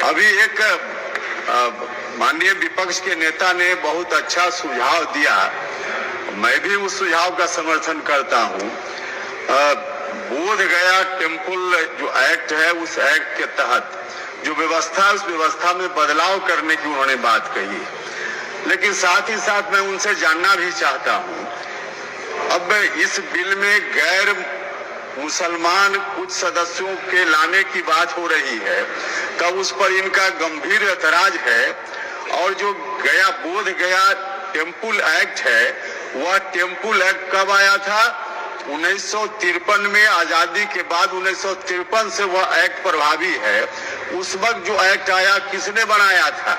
अभी एक माननीय विपक्ष के नेता ने बहुत अच्छा सुझाव दिया, मैं भी उस सुझाव का समर्थन करता हूं। बोध गया टेम्पल जो एक्ट है, उस एक्ट के तहत जो व्यवस्था है, उस व्यवस्था में बदलाव करने की उन्होंने बात कही। लेकिन साथ ही साथ मैं उनसे जानना भी चाहता हूं, अब इस बिल में गैर मुसलमान कुछ सदस्यों के लाने की बात हो रही है, तब उस पर इनका गंभीर ऐतराज है। और जो गया बोध गया टेम्पल एक्ट है, वह टेम्पल एक्ट कब आया था? 1953 में। आजादी के बाद 1953 से वह एक्ट प्रभावी है। उस वक्त जो एक्ट आया, किसने बनाया था?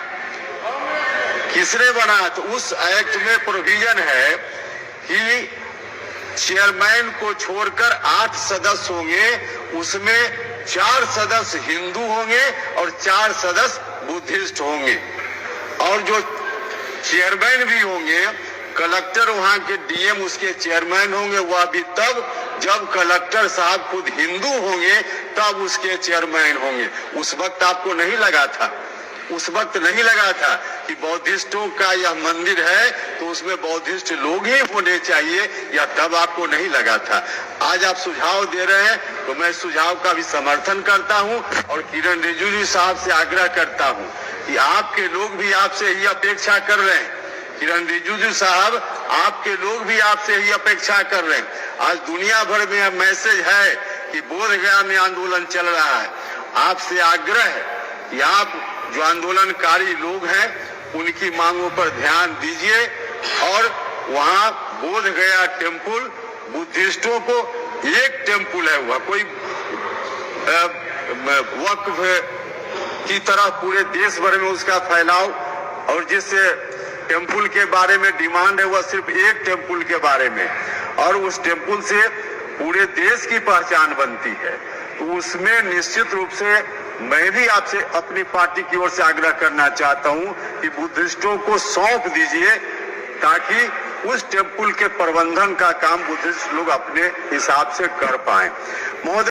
किसने बनाया? तो उस एक्ट में प्रोविजन है कि चेयरमैन को छोड़कर 8 सदस्य होंगे, उसमें 4 सदस्य हिंदू होंगे और 4 सदस्य बुद्धिस्ट होंगे। और जो चेयरमैन भी होंगे, कलेक्टर वहां के डीएम उसके चेयरमैन होंगे, वह भी तब जब कलेक्टर साहब खुद हिंदू होंगे तब उसके चेयरमैन होंगे। उस वक्त आपको नहीं लगा था, उस वक्त नहीं लगा था कि बौद्धिस्टों का यह मंदिर है तो उसमें बौद्धिस्ट लोग ही होने चाहिए, या तब आपको नहीं लगा था? आज आप सुझाव दे रहे हैं तो मैं सुझाव का भी समर्थन करता हूं और किरण रिजिजू साहब से आग्रह करता हूं कि आपके लोग भी आपसे ही अपेक्षा कर रहे हैं। किरण रिजिजू साहब, आपके लोग भी आपसे ही अपेक्षा कर रहे हैं। आज दुनिया भर में मैसेज है कि बोध गया में आंदोलन चल रहा है। आपसे आग्रह है कि आप जो आंदोलनकारी लोग हैं उनकी मांगों पर ध्यान दीजिए और वहां बोध गया टेम्पल, बुद्धिस्टों को एक टेम्पल है, वह कोई वक्फ की तरह पूरे देश भर में उसका फैलाव, और जिस टेम्पल के बारे में डिमांड है वह सिर्फ एक टेम्पल के बारे में, और उस टेम्पल से पूरे देश की पहचान बनती है। तो उसमें निश्चित रूप से मैं भी आपसे अपनी पार्टी की ओर से आग्रह करना चाहता हूं कि बुद्धिस्टों को सौंप दीजिए ताकि उस टेम्पल के प्रबंधन का काम बुद्धिस्ट लोग अपने हिसाब से कर पाए। महोदय,